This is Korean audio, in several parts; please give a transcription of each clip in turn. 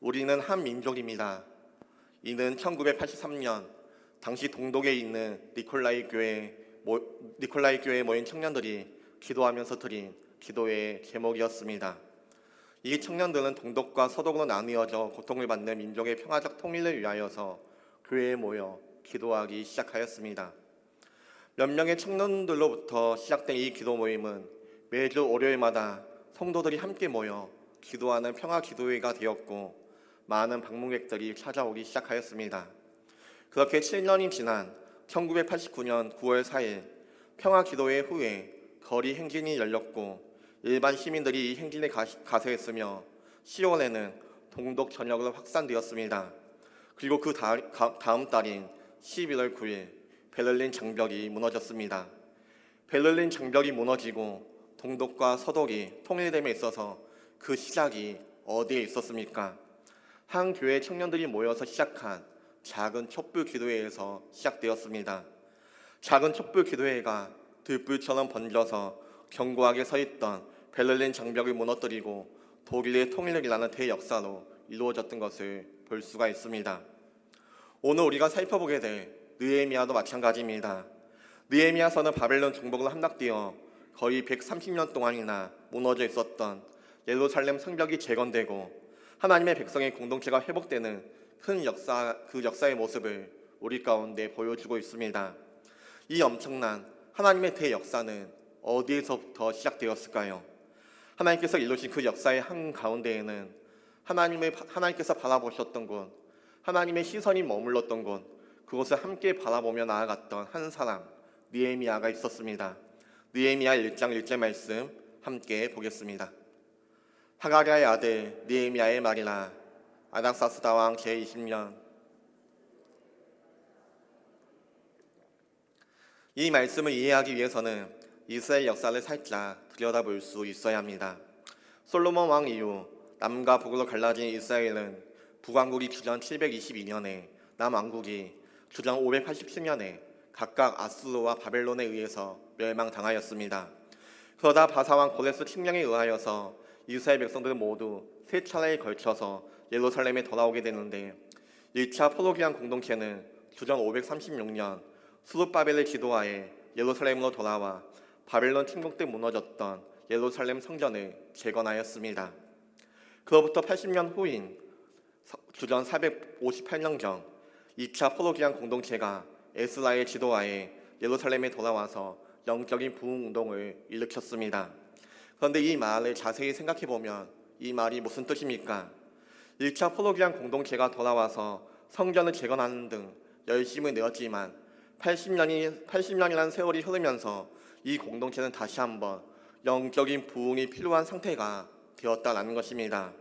우리는 한 민족입니다. 이는 1983년 당시 동독에 있는 니콜라이 교회에 모인 청년들이 기도하면서 드린 기도의 제목이었습니다. 이 청년들은 동독과 서독으로 나뉘어져 고통을 받는 민족의 평화적 통일을 위하여서 교회에 모여 기도하기 시작하였습니다. 몇 명의 청년들로부터 시작된 이 기도 모임은 매주 월요일마다 성도들이 함께 모여 기도하는 평화 기도회가 되었고 많은 방문객들이 찾아오기 시작하였습니다. 그렇게 7년이 지난 1989년 9월 4일 평화 기도회 후에 거리 행진이 열렸고 일반 시민들이 이 행진에 가세했으며 10월에는 동독 전역으로 확산되었습니다. 그리고 그 다음 달인 11월 9일 베를린 장벽이 무너졌습니다. 베를린 장벽이 무너지고 동독과 서독이 통일됨에 있어서 그 시작이 어디에 있었습니까? 한 교회 청년들이 모여서 시작한 작은 촛불 기도회에서 시작되었습니다. 작은 촛불 기도회가 들불처럼 번져서 견고하게 서 있던 베를린 장벽을 무너뜨리고 독일의 통일을 이라는 대역사로 이루어졌던 것을 볼 수가 있습니다. 오늘 우리가 살펴보게 될 느헤미야도 마찬가지입니다. 느헤미야서는 바벨론 정복으로 함락되어 거의 130년 동안이나 무너져 있었던 예루살렘 성벽이 재건되고 하나님의 백성의 공동체가 회복되는 큰 그 역사의 모습을 우리 가운데 보여주고 있습니다. 이 엄청난 하나님의 대역사는 어디에서부터 시작되었을까요? 하나님께서 이루신 그 역사의 한가운데에는 하나님께서 바라보셨던 곳, 하나님의 시선이 머물렀던 곳, 그곳을 함께 바라보며 나아갔던 한 사람, 느헤미야가 있었습니다. 느헤미야 1장 1절 말씀 함께 보겠습니다. 하가랴의 아들 느헤미야의 말이라. 아닥사스다 왕 제20년. 이 말씀을 이해하기 위해서는 이스라엘 역사를 살짝 들여다볼 수 있어야 합니다. 솔로몬 왕 이후 남과 북으로 갈라진 이스라엘은 북왕국이 주전 722년에 남왕국이 주전 587년에 각각 아수르와 바벨론에 의해서 멸망당하였습니다. 그러다 바사왕 고레스 칙령에 의하여서 이스라엘 백성들은 모두 세 차례에 걸쳐서 예루살렘에 돌아오게 되는데 1차 포로기한 공동체는 주전 536년 수룹바벨의 지도하에 예루살렘으로 돌아와 바벨론 침공 때 무너졌던 예루살렘 성전을 재건하였습니다. 그로부터 80년 후인 주전 458년경 2차 포로기한 공동체가 에스라의 지도하에 예루살렘에 돌아와서 영적인 부흥운동을 일으켰습니다. 그런데 이 말을 자세히 생각해보면 이 말이 무슨 뜻입니까? 1차 포로기한 공동체가 돌아와서 성전을 재건하는 등 열심을 내었지만 80년이라는 세월이 흐르면서 이 공동체는 다시 한번 영적인 부흥이 필요한 상태가 되었다는 것입니다.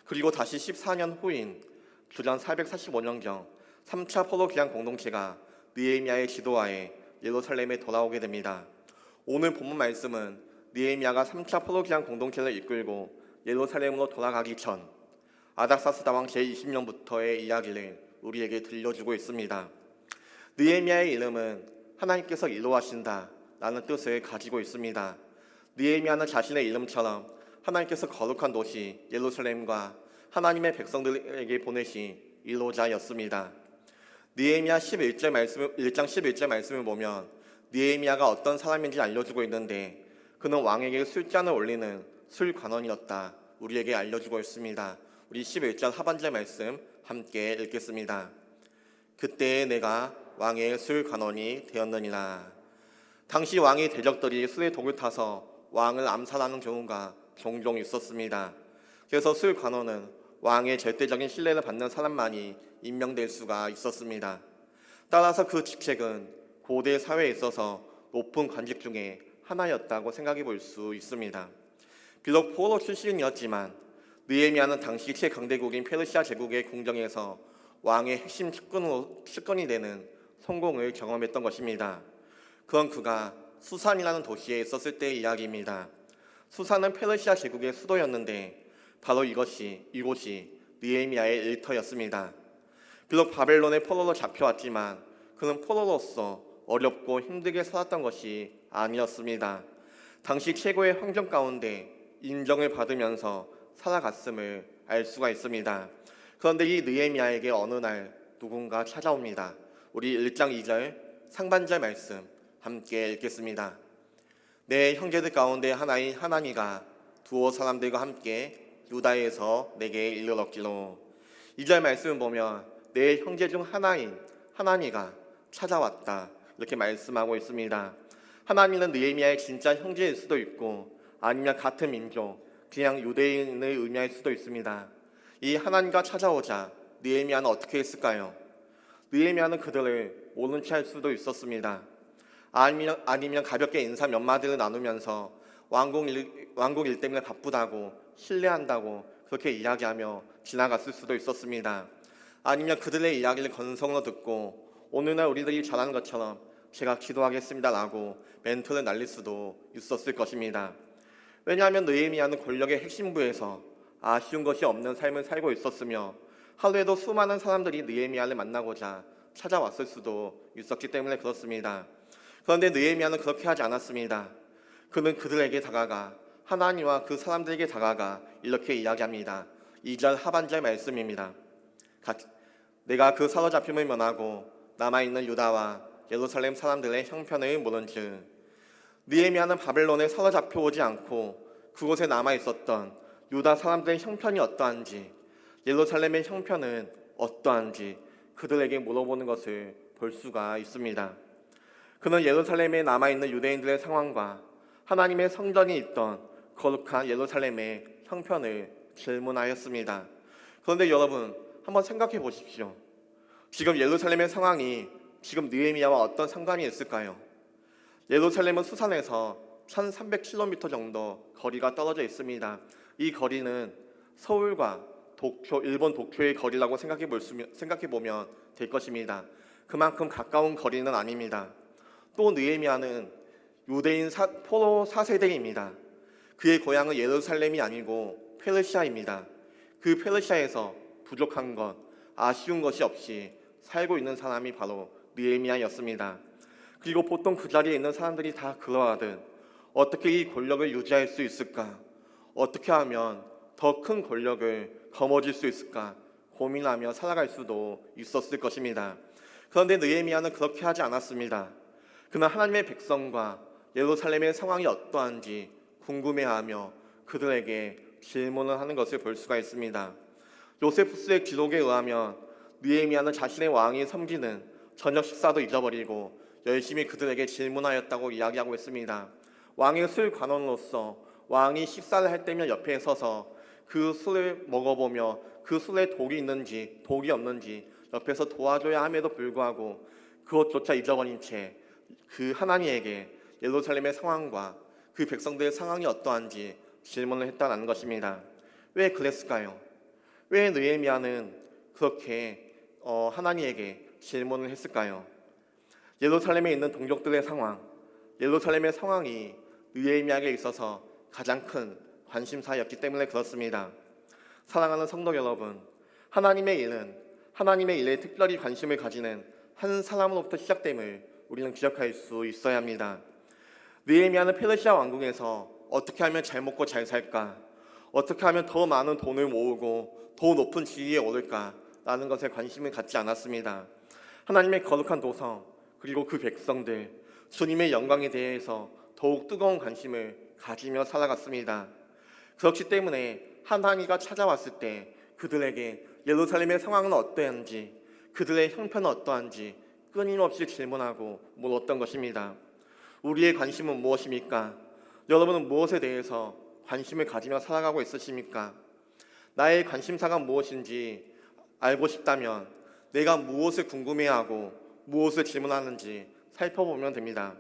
그리고 다시 14년 후인 주전 445년경 3차 포로기한 공동체가 느헤미야의 지도하에 예루살렘에 돌아오게 됩니다. 오늘 본문 말씀은 느헤미야가 3차 포로기한 공동체를 이끌고 예루살렘으로 돌아가기 전 아닥사스다 왕 제20년부터의 이야기를 우리에게 들려주고 있습니다. 느헤미야의 이름은 하나님께서 이루하신다 라는 뜻을 가지고 있습니다. 느헤미야는 자신의 이름처럼 하나님께서 거룩한 도시 예루살렘과 하나님의 백성들에게 보내신 인로자였습니다. 느헤미야 1장 11절 말씀을 보면 느헤미야가 어떤 사람인지 알려주고 있는데 그는 왕에게 술잔을 올리는 술관원이었다 우리에게 알려주고 있습니다. 우리 11절 하반절 말씀 함께 읽겠습니다. 그때에 내가 왕의 술관원이 되었느니라. 당시 왕의 대적들이 술에 독을 타서 왕을 암살하는 경우가 종종 있었습니다. 그래서 술관원은 왕의 절대적인 신뢰를 받는 사람만이 임명될 수가 있었습니다. 따라서 그 직책은 고대 사회에 있어서 높은 관직 중에 하나였다고 생각해 볼 수 있습니다. 비록 포로 출신이었지만 느헤미야는 당시 최강대국인 페르시아 제국의 궁정에서 왕의 핵심 측근이 되는 성공을 경험했던 것입니다. 그건 그가 수산이라는 도시에 있었을 때의 이야기입니다. 수산은 페르시아 제국의 수도였는데 바로 이곳이 느헤미야의 일터였습니다. 비록 바벨론의 포로로 잡혀왔지만 그는 포로로서 어렵고 힘들게 살았던 것이 아니었습니다. 당시 최고의 환경 가운데 인정을 받으면서 살아갔음을 알 수가 있습니다. 그런데 이 느헤미야에게 어느 날 누군가 찾아옵니다. 우리 1장 2절 상반절 말씀 함께 읽겠습니다. 내 형제들 가운데 하나인 하나니가 두어 사람들과 함께 유다에서 내게 이르렀기로. 2절 말씀을 보면 내 형제 중 하나인 하나니가 찾아왔다 이렇게 말씀하고 있습니다. 하나니는 느헤미야의 진짜 형제일 수도 있고 아니면 같은 민족 그냥 유대인을 의미할 수도 있습니다. 이 하나님과 찾아오자 느헤미야는 어떻게 했을까요? 느헤미야는 그들을 모른 채 할 수도 있었습니다. 아니면 가볍게 인사 몇 마디를 나누면서 왕국 일 때문에 바쁘다고 신뢰한다고 그렇게 이야기하며 지나갔을 수도 있었습니다. 아니면 그들의 이야기를 건성으로 듣고 오늘날 우리들이 잘하는 것처럼 제가 기도하겠습니다라고 멘트를 날릴 수도 있었을 것입니다. 왜냐하면 느헤미야는 권력의 핵심부에서 아쉬운 것이 없는 삶을 살고 있었으며 하루에도 수많은 사람들이 느헤미야를 만나고자 찾아왔을 수도 있었기 때문에 그렇습니다. 그런데 느헤미야는 그렇게 하지 않았습니다. 그는 그들에게 다가가 하나님과 그 사람들에게 다가가 이렇게 이야기합니다. 2절 하반절 말씀입니다. 내가 그 사로잡힘을 면하고 남아있는 유다와 예루살렘 사람들의 형편을 모른즉. 느헤미야는 바벨론에 사로잡혀 오지 않고 그곳에 남아있었던 유다 사람들의 형편이 어떠한지, 예루살렘의 형편은 어떠한지 그들에게 물어보는 것을 볼 수가 있습니다. 그는 예루살렘에 남아있는 유대인들의 상황과 하나님의 성전이 있던 거룩한 예루살렘의 형편을 질문하였습니다. 그런데 여러분 한번 생각해 보십시오. 지금 예루살렘의 상황이 지금 느헤미야와 어떤 상관이 있을까요? 예루살렘은 수산에서 1300km 정도 거리가 떨어져 있습니다. 이 거리는 서울과 일본 도쿄의 거리라고 생각해 보면 될 것입니다. 그만큼 가까운 거리는 아닙니다. 또 느헤미야는 유대인 포로 4세대입니다. 그의 고향은 예루살렘이 아니고 페르시아입니다. 그 페르시아에서 부족한 것, 아쉬운 것이 없이 살고 있는 사람이 바로 느헤미야였습니다. 그리고 보통 그 자리에 있는 사람들이 다 그러하듯 어떻게 이 권력을 유지할 수 있을까? 어떻게 하면 더 큰 권력을 거머쥘 수 있을까? 고민하며 살아갈 수도 있었을 것입니다. 그런데 느헤미야는 그렇게 하지 않았습니다. 그는 하나님의 백성과 예루살렘의 상황이 어떠한지 궁금해하며 그들에게 질문을 하는 것을 볼 수가 있습니다. 요세푸스의 기록에 의하면 느헤미야는 자신의 왕이 섬기는 저녁 식사도 잊어버리고 열심히 그들에게 질문하였다고 이야기하고 있습니다. 왕의 술 관원으로서 왕이 식사를 할 때면 옆에 서서 그 술을 먹어보며 그 술에 독이 있는지 독이 없는지 옆에서 도와줘야 함에도 불구하고 그것조차 잊어버린 채 그 하나님에게 예루살렘의 상황과 그 백성들의 상황이 어떠한지 질문을 했다는 것입니다. 왜 그랬을까요? 왜 느헤미야는 그렇게 하나님에게 질문을 했을까요? 예루살렘에 있는 동족들의 상황, 예루살렘의 상황이 느헤미야에게 있어서 가장 큰 관심사였기 때문에 그렇습니다. 사랑하는 성도 여러분, 하나님의 일에 특별히 관심을 가지는 한 사람으로부터 시작됨을 우리는 기억할 수 있어야 합니다. 느헤미야는 페르시아 왕국에서 어떻게 하면 잘 먹고 잘 살까? 어떻게 하면 더 많은 돈을 모으고 더 높은 지위에 오를까라는 것에 관심을 갖지 않았습니다. 하나님의 거룩한 도성 그리고 그 백성들, 주님의 영광에 대해서 더욱 뜨거운 관심을 가지며 살아갔습니다. 그렇기 때문에 하나님과 찾아왔을 때 그들에게 예루살렘의 상황은 어떠한지, 그들의 형편은 어떠한지 끊임없이 질문하고 물었던 것입니다. 우리의 관심은 무엇입니까? 여러분은 무엇에 대해서 관심을 가지며 살아가고 있으십니까? 나의 관심사가 무엇인지 알고 싶다면 내가 무엇을 궁금해하고 무엇을 질문하는지 살펴보면 됩니다.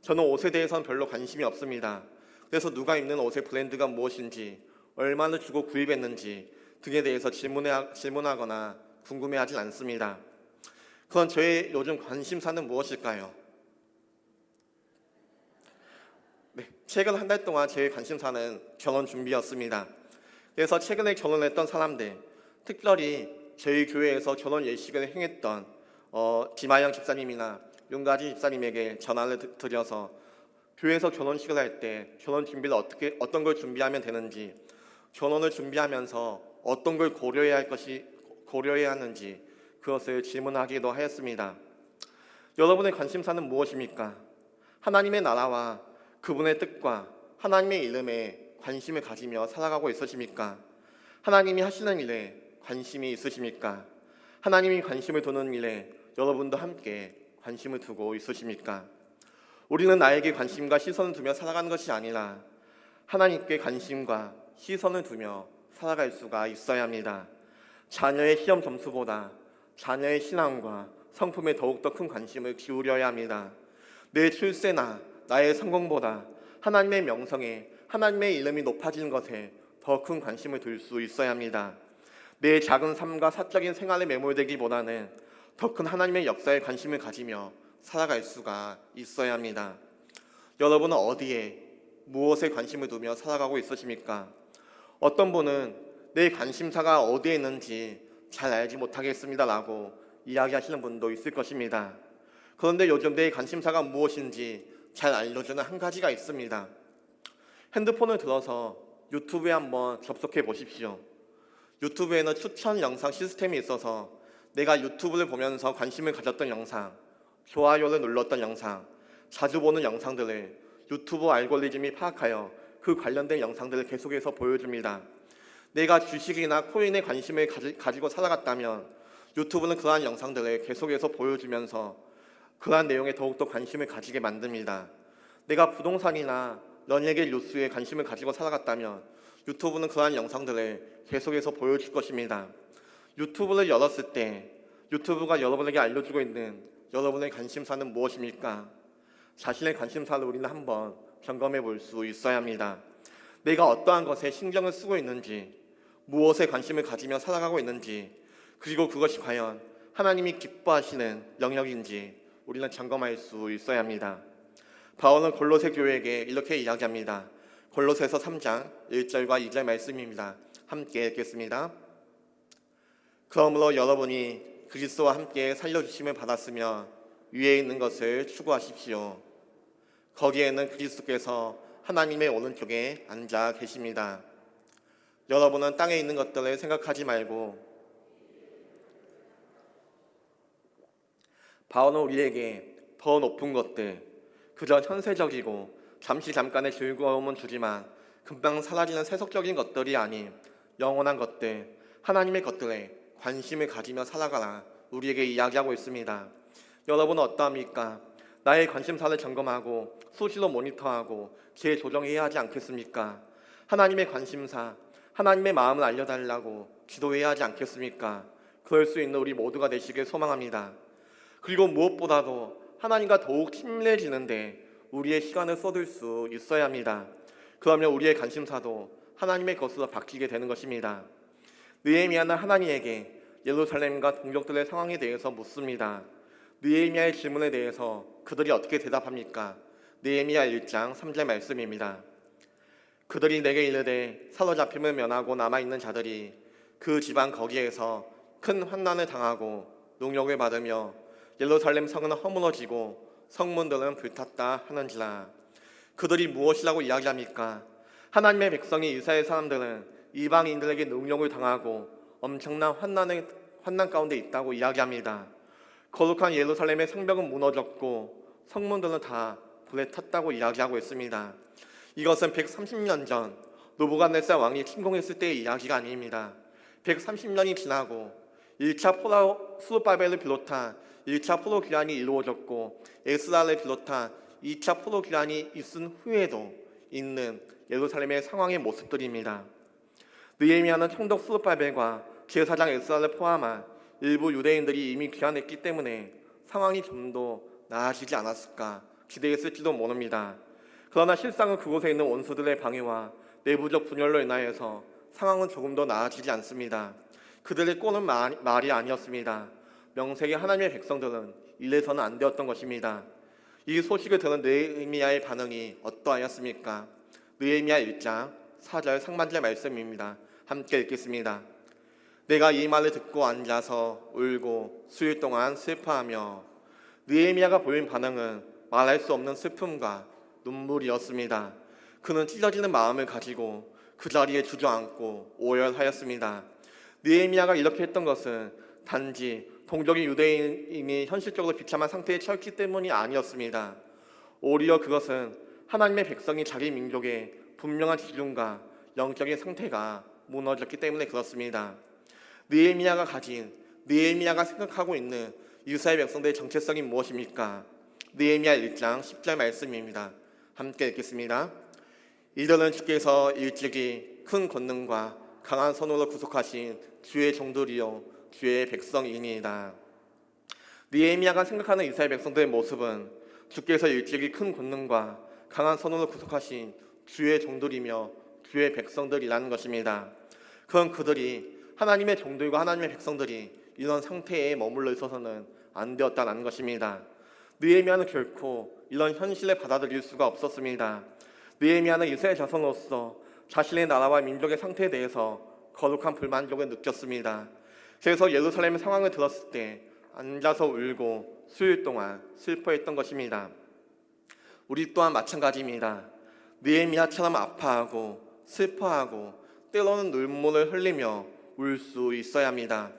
저는 옷에 대해서는 별로 관심이 없습니다. 그래서 누가 입는 옷의 브랜드가 무엇인지, 얼마나 주고 구입했는지 등에 대해서 질문하거나 궁금해하진 않습니다. 그건 저의 요즘 관심사는 무엇일까요? 최근 한 달 동안 제 관심사는 결혼 준비였습니다. 그래서 최근에 결혼했던 사람들, 특별히 저희 교회에서 결혼 예식을 행했던 김하영 집사님이나 윤가지 집사님에게 전화를 드려서 교회에서 결혼식을 할 때 결혼 준비를 어떤 걸 준비하면 되는지, 결혼을 준비하면서 어떤 걸 고려해야 하는지 그것을 질문하기도 하였습니다. 여러분의 관심사는 무엇입니까? 하나님의 나라와 그분의 뜻과 하나님의 이름에 관심을 가지며 살아가고 있으십니까? 하나님이 하시는 일에 관심이 있으십니까? 하나님이 관심을 두는 일에 여러분도 함께 관심을 두고 있으십니까? 우리는 나에게 관심과 시선을 두며 살아가는 것이 아니라 하나님께 관심과 시선을 두며 살아갈 수가 있어야 합니다. 자녀의 시험 점수보다 자녀의 신앙과 성품에 더욱더 큰 관심을 기울여야 합니다. 내 출세나 나의 성공보다 하나님의 명성에 하나님의 이름이 높아지는 것에 더 큰 관심을 둘 수 있어야 합니다. 내 작은 삶과 사적인 생활에 매몰되기보다는 더 큰 하나님의 역사에 관심을 가지며 살아갈 수가 있어야 합니다. 여러분은 어디에 무엇에 관심을 두며 살아가고 있으십니까? 어떤 분은 내 관심사가 어디에 있는지 잘 알지 못하겠습니다라고 이야기하시는 분도 있을 것입니다. 그런데 요즘 내 관심사가 무엇인지 잘 알려주는 한 가지가 있습니다. 핸드폰을 들어서 유튜브에 한번 접속해 보십시오. 유튜브에는 추천 영상 시스템이 있어서 내가 유튜브를 보면서 관심을 가졌던 영상, 좋아요를 눌렀던 영상, 자주 보는 영상들을 유튜브 알고리즘이 파악하여 그 관련된 영상들을 계속해서 보여줍니다. 내가 주식이나 코인에 관심을 가지고 살아갔다면 유튜브는 그러한 영상들을 계속해서 보여주면서 그러한 내용에 더욱더 관심을 가지게 만듭니다. 내가 부동산이나 연예계 뉴스에 관심을 가지고 살아갔다면 유튜브는 그러한 영상들을 계속해서 보여줄 것입니다. 유튜브를 열었을 때 유튜브가 여러분에게 알려주고 있는 여러분의 관심사는 무엇입니까? 자신의 관심사를 우리는 한번 점검해 볼 수 있어야 합니다. 내가 어떠한 것에 신경을 쓰고 있는지, 무엇에 관심을 가지며 살아가고 있는지, 그리고 그것이 과연 하나님이 기뻐하시는 영역인지 우리는 점검할 수 있어야 합니다. 바울은 골로새 교회에게 이렇게 이야기합니다. 골로새서 3장 1절과 2절 말씀입니다. 함께 읽겠습니다. 그러므로 여러분이 그리스도와 함께 살려주심을 받았으며 위에 있는 것을 추구하십시오. 거기에는 그리스도께서 하나님의 오른쪽에 앉아 계십니다. 여러분은 땅에 있는 것들을 생각하지 말고 바울은 우리에게 더 높은 것들, 그저 현세적이고 잠깐의 즐거움은 주지만 금방 사라지는 세속적인 것들이 아닌 영원한 것들, 하나님의 것들에 관심을 가지며 살아가라 우리에게 이야기하고 있습니다. 여러분은 어떠합니까? 나의 관심사를 점검하고 수시로 모니터하고 재조정해야 하지 않겠습니까? 하나님의 관심사, 하나님의 마음을 알려달라고 기도해야 하지 않겠습니까? 그럴 수 있는 우리 모두가 되시길 소망합니다. 그리고 무엇보다도 하나님과 더욱 친밀해지는데 우리의 시간을 쏟을 수 있어야 합니다. 그러면 우리의 관심사도 하나님의 것으로 바뀌게 되는 것입니다. 느헤미야는 하나님에게 예루살렘과 동족들의 상황에 대해서 묻습니다. 느헤미야의 질문에 대해서 그들이 어떻게 대답합니까? 느헤미야 1장 3절 말씀입니다. 그들이 내게 이르되 사로잡힘을 면하고 남아있는 자들이 그 지방 거기에서 큰 환난을 당하고 능욕을 받으며 예루살렘 성은 허물어지고 성문들은 불탔다 하는지라. 그들이 무엇이라고 이야기합니까? 하나님의 백성이 이스라엘 사람들은 이방인들에게 능욕을 당하고 엄청난 환난 가운데 있다고 이야기합니다. 거룩한 예루살렘의 성벽은 무너졌고 성문들은 다 불에 탔다고 이야기하고 있습니다. 이것은 130년 전 느부갓네살 왕이 침공했을 때의 이야기가 아닙니다. 130년이 지나고 1차 수르바벨을 비롯한 1차 포로 귀환이 이루어졌고 에스라를 비롯한 2차 포로 귀환이 있은 후에도 있는 예루살렘의 상황의 모습들입니다. 느헤미야는 총독 수르바벨과 제사장 에스라를 포함한 일부 유대인들이 이미 귀환했기 때문에 상황이 좀 더 나아지지 않았을까 기대했을지도 모릅니다. 그러나 실상은 그곳에 있는 원수들의 방해와 내부적 분열로 인하여서 상황은 조금 더 나아지지 않습니다. 그들의 꼴은 말이 아니었습니다. 명색의 하나님의 백성들은 이래서는 안 되었던 것입니다. 이 소식을 들은 느헤미야의 반응이 어떠하였습니까? 느헤미야 1장 4절 상반절 말씀입니다. 함께 읽겠습니다. 내가 이 말을 듣고 앉아서 울고 수일 동안 슬퍼하며. 느헤미야가 보인 반응은 말할 수 없는 슬픔과 눈물이었습니다. 그는 찢어지는 마음을 가지고 그 자리에 주저앉고 오열하였습니다. 느헤미야가 이렇게 했던 것은 단지 동족인 유대인이 현실적으로 비참한 상태에 처했기 때문이 아니었습니다. 오히려 그것은 하나님의 백성이 자기 민족의 분명한 기준과 영적인 상태가 무너졌기 때문에 그렇습니다. 느헤미야가 생각하고 있는 이스라엘 백성들의 정체성이 무엇입니까? 느헤미야 1장 10절 말씀입니다. 함께 읽겠습니다. 이들은 주께서 일찍이 큰 권능과 강한 손으로 구속하신 주의 종들이요 주의 백성이니이다. 느헤미야가 생각하는 이스라엘 백성들의 모습은 주께서 일찍이 큰 권능과 강한 손으로 구속하신 주의 종들이며 주의 백성들이라는 것입니다. 그건 그들이 하나님의 종들과 하나님의 백성들이 이런 상태에 머물러 있어서는 안 되었다는 것입니다. 느헤미야는 결코 이런 현실을 받아들일 수가 없었습니다. 느헤미야는 이스라엘 자손으로서 자신의 나라와 민족의 상태에 대해서 거룩한 불만족을 느꼈습니다. 그래서 예루살렘 상황을 들었을 때 앉아서 울고 수일 동안 슬퍼했던 것입니다. 우리 또한 마찬가지입니다. 느헤미야처럼 아파하고 슬퍼하고 때로는 눈물을 흘리며 울 수 있어야 합니다.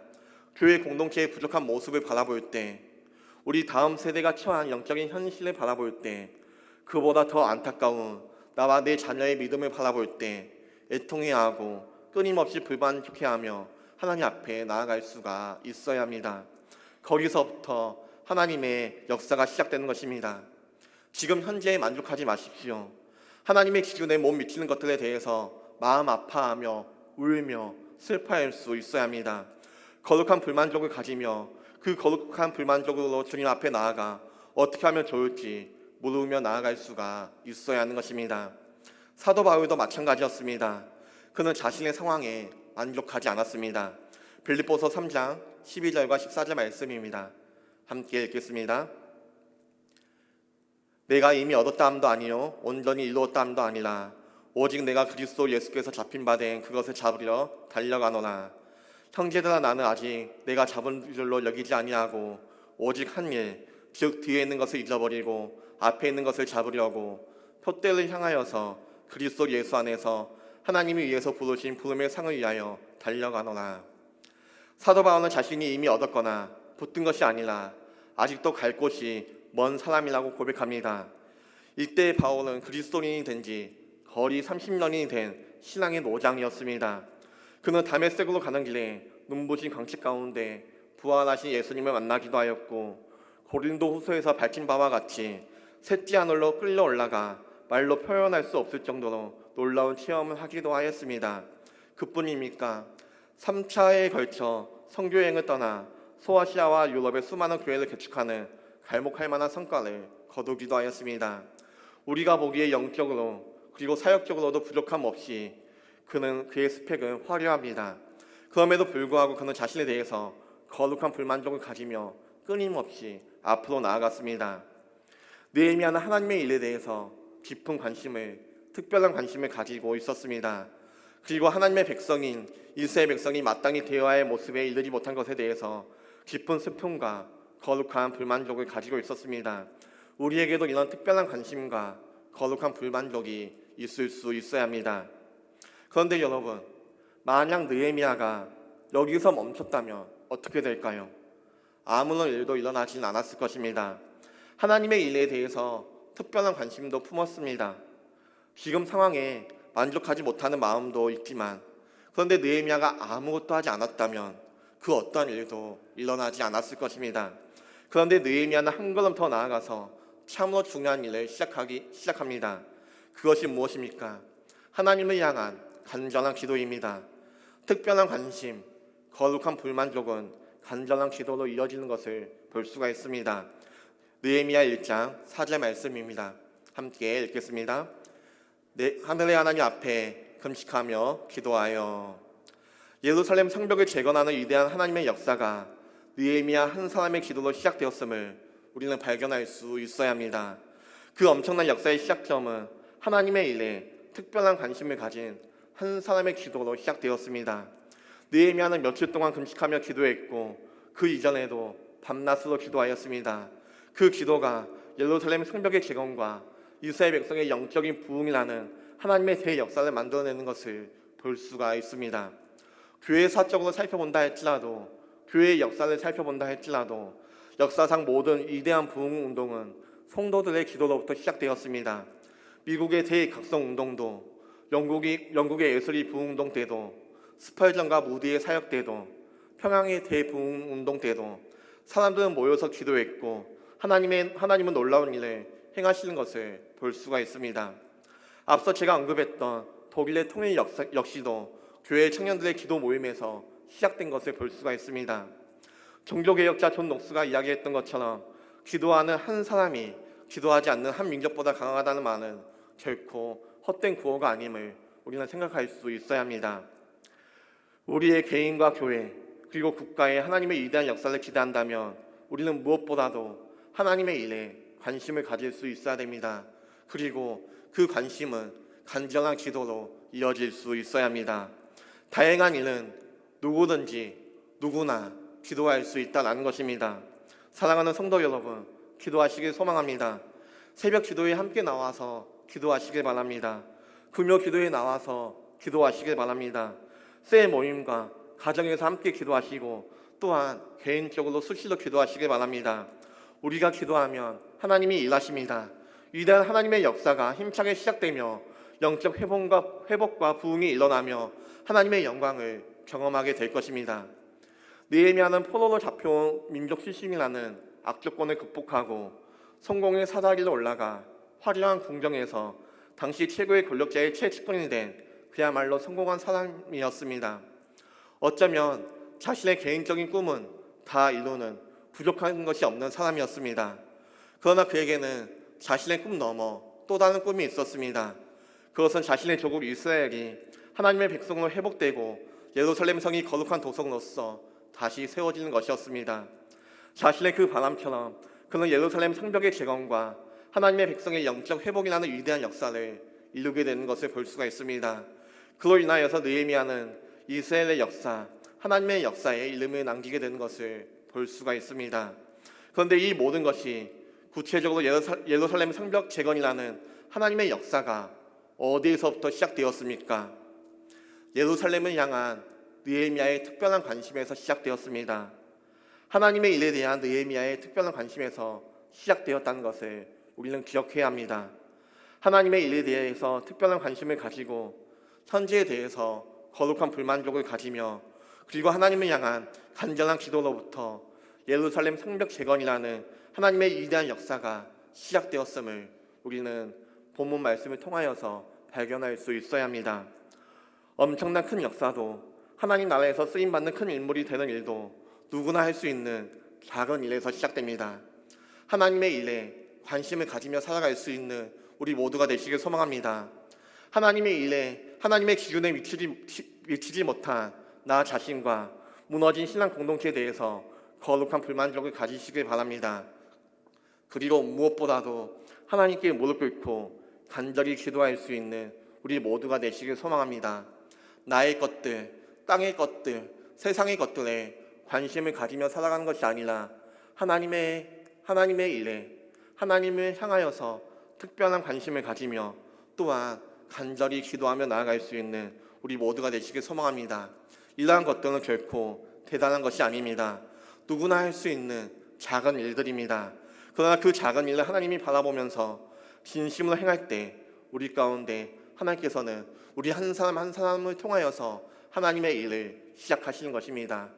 교회 공동체의 부족한 모습을 바라볼 때, 우리 다음 세대가 처한 영적인 현실을 바라볼 때, 그보다 더 안타까운 나와 내 자녀의 믿음을 바라볼 때 애통해하고 끊임없이 불만족해하며 하나님 앞에 나아갈 수가 있어야 합니다. 거기서부터 하나님의 역사가 시작되는 것입니다. 지금 현재에 만족하지 마십시오. 하나님의 기준에 못 미치는 것들에 대해서 마음 아파하며 울며 슬퍼할 수 있어야 합니다. 거룩한 불만족을 가지며 그 거룩한 불만족으로 주님 앞에 나아가 어떻게 하면 좋을지 물으며 나아갈 수가 있어야 하는 것입니다. 사도 바울도 마찬가지였습니다. 그는 자신의 상황에 만족하지 않았습니다. 빌립보서 3장 12절과 14절 말씀입니다. 함께 읽겠습니다. 내가 이미 얻었다 함도 아니요 온전히 이루었다 함도 아니라 오직 내가 그리스도 예수께서 잡힌 바 된 그것을 잡으려 달려가노라. 형제들아, 나는 아직 내가 잡은 줄로 여기지 아니하고 오직 한 일, 즉 뒤에 있는 것을 잊어버리고 앞에 있는 것을 잡으려고 표대를 향하여서 그리스도 예수 안에서 하나님이 위에서 부르신 부름의 상을 위하여 달려가노라. 사도 바울은 자신이 이미 얻었거나 붙든 것이 아니라 아직도 갈 곳이 먼 사람이라고 고백합니다. 이때 바울은 그리스도인이 된 지 거의 30년이 된 신앙의 노장이었습니다. 그는 다메섹으로 가는 길에 눈부신 광채 가운데 부활하신 예수님을 만나기도 하였고, 고린도 후서에서 밝힌 바와 같이 셋째 하늘로 끌려 올라가 말로 표현할 수 없을 정도로 놀라운 체험을 하기도 하였습니다. 그뿐입니까? 3차에 걸쳐 선교여행을 떠나 소아시아와 유럽의 수많은 교회를 개축하는 갈목할 만한 성과를 거두기도 하였습니다. 우리가 보기에 영적으로 그리고 사역적으로도 부족함 없이 그의 스펙은 화려합니다. 그럼에도 불구하고 그는 자신에 대해서 거룩한 불만족을 가지며 끊임없이 앞으로 나아갔습니다. 느헤미야는 하나님의 일에 대해서 깊은 특별한 관심을 가지고 있었습니다. 그리고 하나님의 백성인 이스라엘 백성이 마땅히 되어야 할 모습에 이르지 못한 것에 대해서 깊은 슬픔과 거룩한 불만족을 가지고 있었습니다. 우리에게도 이런 특별한 관심과 거룩한 불만족이 있을 수 있어야 합니다. 그런데 여러분, 만약 느헤미야가 여기서 멈췄다면 어떻게 될까요? 아무런 일도 일어나지는 않았을 것입니다. 하나님의 일에 대해서 특별한 관심도 품었습니다. 지금 상황에 만족하지 못하는 마음도 있지만, 그런데 느헤미야가 아무것도 하지 않았다면 그 어떤 일도 일어나지 않았을 것입니다. 그런데 느헤미야는 한 걸음 더 나아가서 참으로 중요한 일을 시작합니다. 그것이 무엇입니까? 하나님을 향한 간절한 기도입니다. 특별한 관심, 거룩한 불만족은 간절한 기도로 이어지는 것을 볼 수가 있습니다. 느헤미야 1장 4절 말씀입니다. 함께 읽겠습니다. 하늘의 하나님 앞에 금식하며 기도하여. 예루살렘 성벽을 재건하는 위대한 하나님의 역사가 느헤미야 한 사람의 기도로 시작되었음을 우리는 발견할 수 있어야 합니다. 그 엄청난 역사의 시작점은 하나님의 일에 특별한 관심을 가진 한 사람의 기도로 시작되었습니다. 느헤미야는 며칠 동안 금식하며 기도했고, 그 이전에도 밤낮으로 기도하였습니다. 그 기도가 예루살렘 성벽의 재건과 이스라엘 백성의 영적인 부흥이라는 하나님의 대역사를 만들어내는 것을 볼 수가 있습니다. 교회 사적으로 살펴본다 할지라도, 교회의 역사를 살펴본다 할지라도 역사상 모든 위대한 부흥운동은 성도들의 기도로부터 시작되었습니다. 미국의 대각성운동도, 영국의 웨슬리 부흥운동 때도, 스펄전과 무디의 사역 때도, 평양의 대부흥운동 때도 사람들은 모여서 기도했고 하나님은 놀라운 일을 행하시는 것을 볼 수가 있습니다. 앞서 제가 언급했던 독일의 통일 역시도 교회 청년들의 기도 모임에서 시작된 것을 볼 수가 있습니다. 종교개혁자 존 녹스가 이야기했던 것처럼 기도하는 한 사람이 기도하지 않는 한 민족보다 강하다는 말은 결코 헛된 구호가 아님을 우리는 생각할 수 있어야 합니다. 우리의 개인과 교회 그리고 국가의 하나님의 위대한 역사를 기대한다면 우리는 무엇보다도 하나님의 일에 관심을 가질 수 있어야 됩니다. 그리고 그 관심은 간절한 기도로 이어질 수 있어야 합니다. 다양한 일은 누구든지 누구나 기도할 수 있다는 것입니다. 사랑하는 성도 여러분, 기도하시길 소망합니다. 새벽 기도에 함께 나와서 기도하시길 바랍니다. 금요 기도에 나와서 기도하시길 바랍니다. 새 모임과 가정에서 함께 기도하시고 또한 개인적으로 수시로 기도하시길 바랍니다. 우리가 기도하면 하나님이 일하십니다. 위대한 하나님의 역사가 힘차게 시작되며 영적 회복과 부흥이 일어나며 하나님의 영광을 경험하게 될 것입니다. 느헤미야는 포로로 잡혀온 민족 시신이라는 악조건을 극복하고 성공의 사다리로 올라가 화려한 궁정에서 당시 최고의 권력자의 최측근이 된 그야말로 성공한 사람이었습니다. 어쩌면 자신의 개인적인 꿈은 다 이루는 부족한 것이 없는 사람이었습니다. 그러나 그에게는 자신의 꿈 너머 또 다른 꿈이 있었습니다. 그것은 자신의 조국 이스라엘이 하나님의 백성으로 회복되고 예루살렘 성이 거룩한 도성으로서 다시 세워지는 것이었습니다. 자신의 그 바람처럼 그는 예루살렘 성벽의 재건과 하나님의 백성의 영적 회복이라는 위대한 역사를 이루게 되는 것을 볼 수가 있습니다. 그로 인하여서 느헤미야는 이스라엘의 역사, 하나님의 역사에 이름을 남기게 되는 것을 볼 수가 있습니다. 그런데 이 모든 것이 구체적으로 예루살렘 성벽 재건이라는 하나님의 역사가 어디에서부터 시작되었습니까? 예루살렘을 향한 느헤미야의 특별한 관심에서 시작되었습니다. 하나님의 일에 대한 느헤미야의 특별한 관심에서 시작되었다는 것을 우리는 기억해야 합니다. 하나님의 일에 대해서 특별한 관심을 가지고 현재에 대해서 거룩한 불만족을 가지며 그리고 하나님을 향한 간절한 기도로부터 예루살렘 성벽 재건이라는 하나님의 위대한 역사가 시작되었음을 우리는 본문 말씀을 통하여서 발견할 수 있어야 합니다. 엄청난 큰 역사도 하나님 나라에서 쓰임받는 큰 인물이 되는 일도 누구나 할 수 있는 작은 일에서 시작됩니다. 하나님의 일에 관심을 가지며 살아갈 수 있는 우리 모두가 되시길 소망합니다. 하나님의 일에 하나님의 기준에 미치지 못한 나 자신과 무너진 신앙 공동체에 대해서 거룩한 불만족을 가지시길 바랍니다. 그리고 무엇보다도 하나님께 무릎 꿇고 간절히 기도할 수 있는 우리 모두가 되시길 소망합니다. 나의 것들, 땅의 것들, 세상의 것들에 관심을 가지며 살아가는 것이 아니라 하나님의 일에 하나님을 향하여서 특별한 관심을 가지며 또한 간절히 기도하며 나아갈 수 있는 우리 모두가 되시길 소망합니다. 이러한 것들은 결코 대단한 것이 아닙니다. 누구나 할 수 있는 작은 일들입니다. 그러나 그 작은 일을 하나님이 바라보면서 진심으로 행할 때 우리 가운데 하나님께서는 우리 한 사람 한 사람을 통하여서 하나님의 일을 시작하시는 것입니다.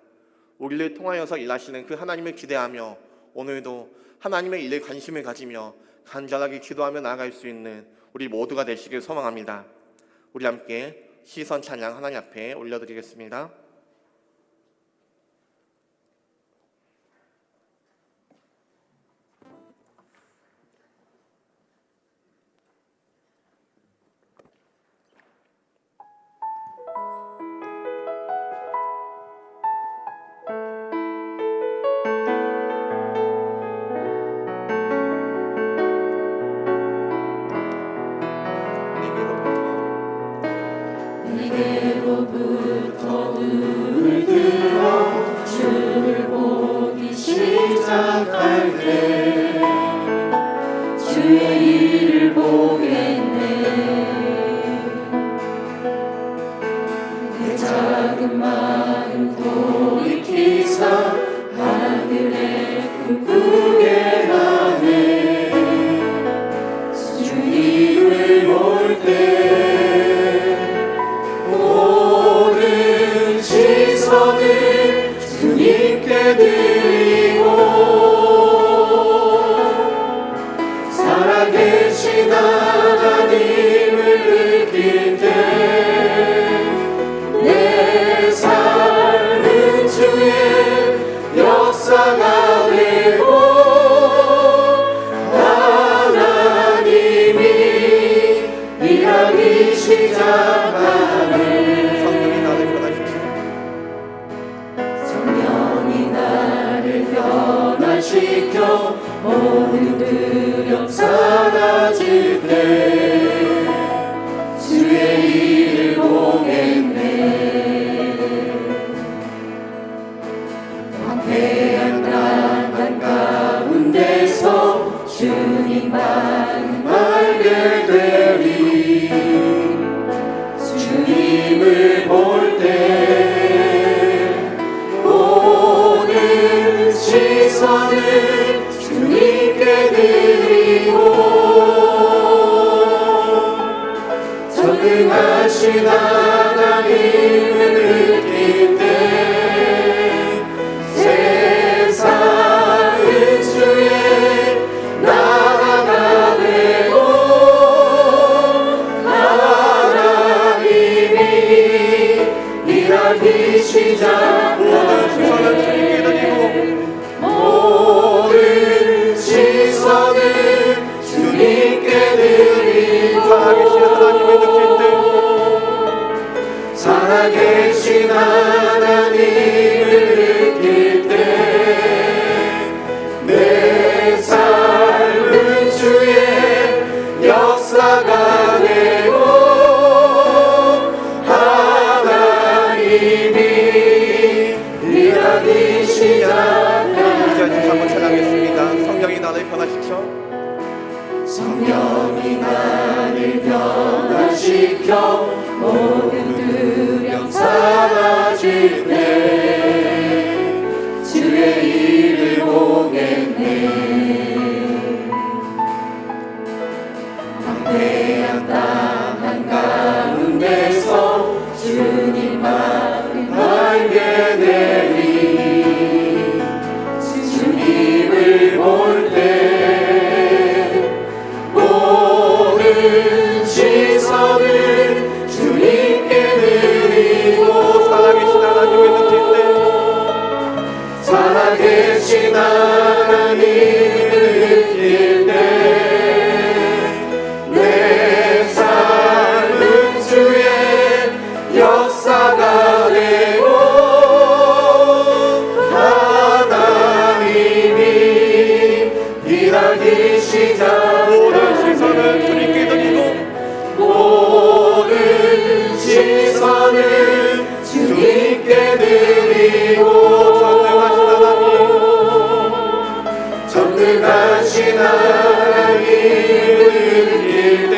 우리를 통하여서 일하시는 그 하나님을 기대하며 오늘도 하나님의 일에 관심을 가지며 간절하게 기도하며 나아갈 수 있는 우리 모두가 되시길 소망합니다. 우리 함께 시선 찬양 하나님 앞에 올려드리겠습니다. 내게로부터 변화시켜 모든 두려움 사라질 때 주의 일을 보겠네. 황폐한 땅 한가운데서 주님만 알게 되리. 주님을 볼 때 모든 시선을 주님께 드리고 전능하신 하나님을 느낄 때 세상은 주의 나라가 되고 하나님이 일하기 시작하네. 모든 시선을 주님께 드리고 살아계신 하나님을 느낄 때 내 삶은 주의 역사가 되고 하나님이 일하기 시작하네. 이제 한번 찬양하겠습니다. 성령이 나를 변화시켜 성령이 나를 변화시켜 모든 두려움 사라질 때 주의 일을 보겠네. 황폐한 땅 한가운데서 주님만 알게 되리. 주님을 볼 때 모든 시선을 주님께 드리고 살아계신 하나님을 느낄 때 살아계신 하나님을 느낄 때 내 삶은 주의 역사가 되고 하나님이 일하기 시작하네. 모든 시선을 주님께 드리고 모든 시선을 주님께 드리고 전능하신 하나님을 느낄 때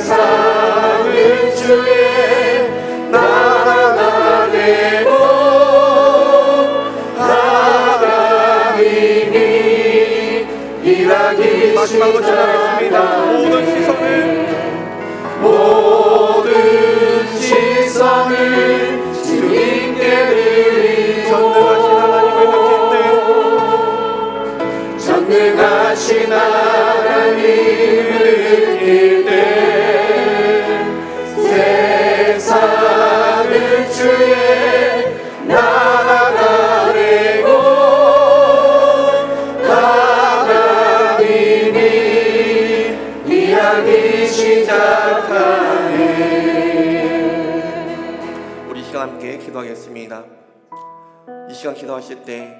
세상은 주의 나라가 되고 하나님이 일하기 마지막으로 찬양하겠습니다. 모든 시선을 주님께 드리고 전능하신 하나님을 느낄 때 세상은 주의 나라가 되고 하나님이 일하기 시작하네. 우리 시간 함께 기도하겠습니다. 이 시간 기도하실 때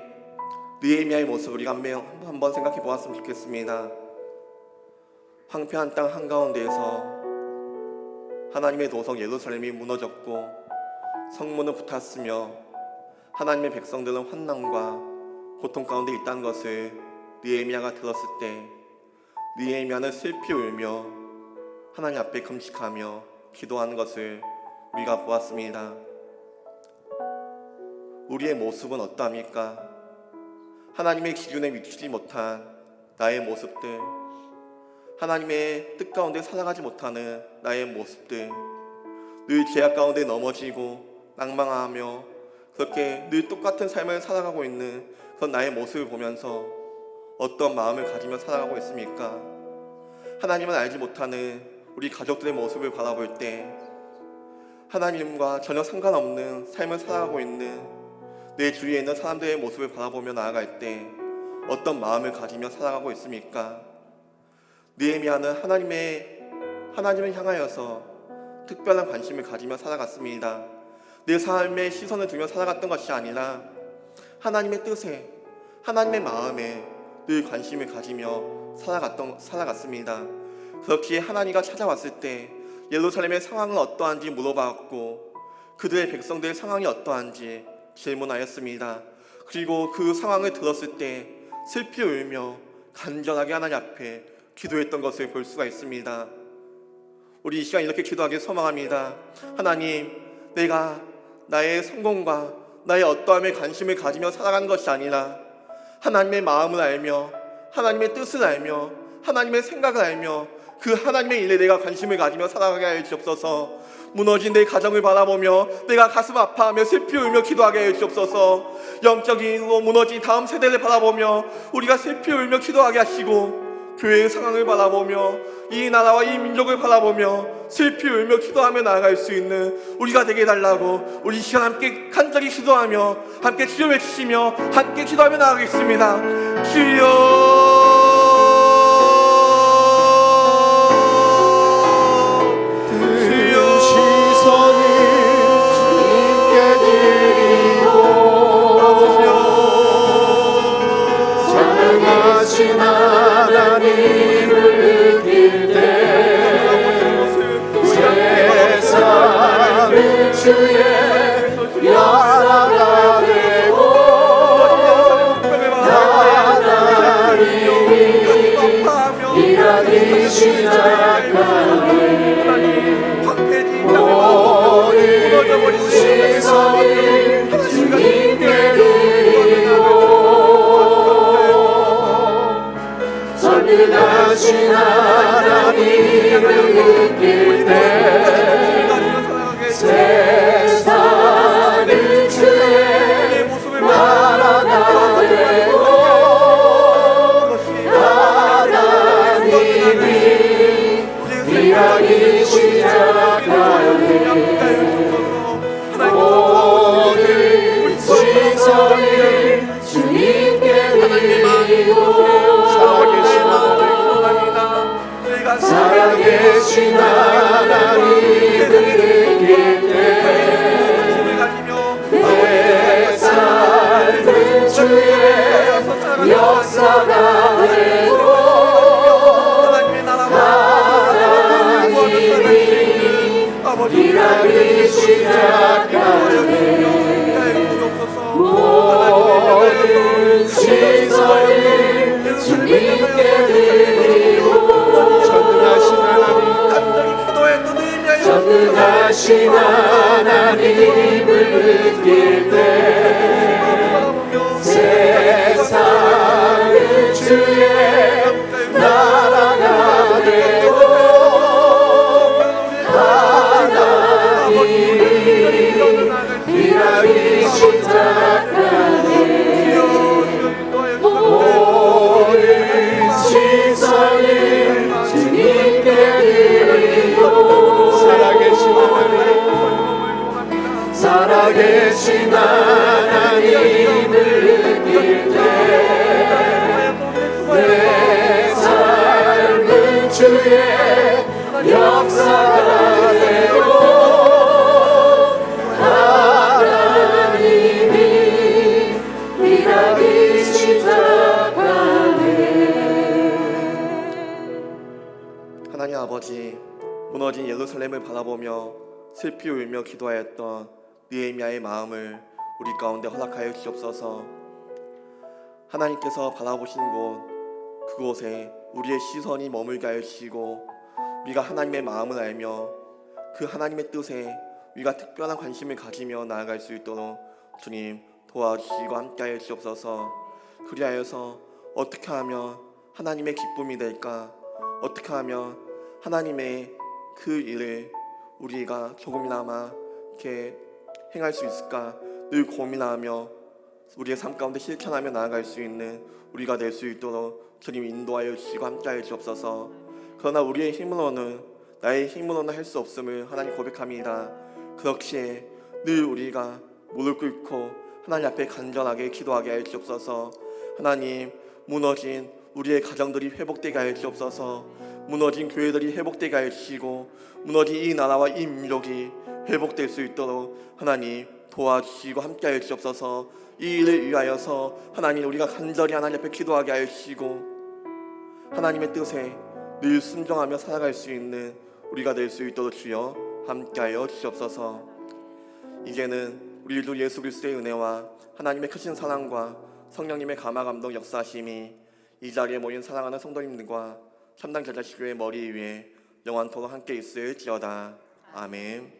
느헤미야의 모습을 우리가 한번 생각해 보았으면 좋겠습니다. 황폐한 땅 한가운데에서 하나님의 도성 예루살렘이 무너졌고 성문은 붙었으며 하나님의 백성들은 환난과 고통 가운데 있다는 것을 느헤미야가 들었을 때 느헤미야는 슬피 울며 하나님 앞에 금식하며 기도하는 것을 우리가 보았습니다. 우리의 모습은 어떠합니까? 하나님의 기준에 미치지 못한 나의 모습들, 하나님의 뜻 가운데 살아가지 못하는 나의 모습들, 늘 죄악 가운데 넘어지고 낭망하며 그렇게 늘 똑같은 삶을 살아가고 있는 그런 나의 모습을 보면서 어떤 마음을 가지며 살아가고 있습니까? 하나님은 알지 못하는 우리 가족들의 모습을 바라볼 때 하나님과 전혀 상관없는 삶을 살아가고 있는 내 주위에 있는 사람들의 모습을 바라보며 나아갈 때 어떤 마음을 가지며 살아가고 있습니까? 느헤미야는 하나님을 향하여서 특별한 관심을 가지며 살아갔습니다. 내 삶에 시선을 두며 살아갔던 것이 아니라 하나님의 뜻에, 하나님의 마음에 늘 관심을 가지며 살아갔습니다. 그렇기에 하나님과 찾아왔을 때 예루살렘의 상황은 어떠한지 물어봤고 그들의 백성들의 상황이 어떠한지 질문하였습니다. 그리고 그 상황을 들었을 때 슬피 울며 간절하게 하나님 앞에 기도했던 것을 볼 수가 있습니다. 우리 이 시간 이렇게 기도하길 소망합니다. 하나님, 내가 나의 성공과 나의 어떠함에 관심을 가지며 살아가는 것이 아니라 하나님의 마음을 알며 하나님의 뜻을 알며 하나님의 생각을 알며 그 하나님의 일에 내가 관심을 가지며 살아가게 하여 주옵소서. 무너진 내 가정을 바라보며 내가 가슴 아파하며 슬피 울며 기도하게 하여 주옵소서. 영적으로 무너진 다음 세대를 바라보며 우리가 슬피 울며 기도하게 하시고 교회의 상황을 바라보며 이 나라와 이 민족을 바라보며 슬피 울며 기도하며 나아갈 수 있는 우리가 되게 해달라고 우리 이 시간 함께 간절히 기도하며 함께 주여 외치시며 함께 기도하며 나아가겠습니다. 주여, 하나님을 느낄 때 세상은 주의 역사가 되고 하나님이 일하기 시작하니 모든 시선이 주님께 드리고 전능하신 하나님을 느낄 때 세상은 주의 나라가 되고 하나님이 일하기 시작하니 모든 시선을 주님께 드리고 살아계신 하나님을 느낄 때 내 삶은 주의 역사가 되고 하나님이 일하기 시작하니 모든 시선을 주님께 드리고 전능하신 하나님을 느낄 때 세상은 주의 나라가 되고 하나님이 일하기 시작하니 모든 시선을 주님께 드리고 살아계신 하나님을 느낄 때 내 삶은 주의 역사가 되고 하나님이 일하기 시작하네. 하나님 아버지, 무너진 예루살렘을 바라보며 슬피 울며 기도하였던 느헤미야의 마음을 우리 가운데 허락하여 주옵소서. 하나님께서 바라보신 곳 그곳에 우리의 시선이 머물게 하여 주시고 우리가 하나님의 마음을 알며 그 하나님의 뜻에 우리가 특별한 관심을 가지며 나아갈 수 있도록 주님 도와주시고 함께하여 주옵소서. 그리하여서 어떻게 하면 하나님의 기쁨이 될까? 어떻게 하면 하나님의 그 일을 우리가 조금이나마 이렇게 행할 수 있을까? 늘 고민하며 우리의 삶 가운데 실천하며 나아갈 수 있는 우리가 될 수 있도록 주님 인도하여 주시고 함께하여 주옵소서. 그러나 우리의 힘으로는 나의 힘으로는 할 수 없음을 하나님 고백합니다. 그렇기에 늘 우리가 무릎 꿇고 하나님 앞에 간절하게 기도하게 하여 주옵소서. 하나님, 무너진 우리의 가정들이 회복되게 하여 주옵소서. 무너진 교회들이 회복되게 하여 주시고 무너진 이 나라와 이 민족이 회복될 수 있도록 하나님 도와주시고 함께하여 주옵소서. 이 일을 위하여서 하나님 우리가 간절히 하나님 앞에 기도하게 하여 주시고 하나님의 뜻에 늘 순종하며 살아갈 수 있는 우리가 될 수 있도록 주여 함께하여 주옵소서. 이제는 우리 주 예수 그리스도의 은혜와 하나님의 크신 사랑과 성령님의 감화 감동 역사하심이 이 자리에 모인 사랑하는 성도님들과 참당 제자식교의 머리 위에 영원토록 함께 있을지어다. 아멘.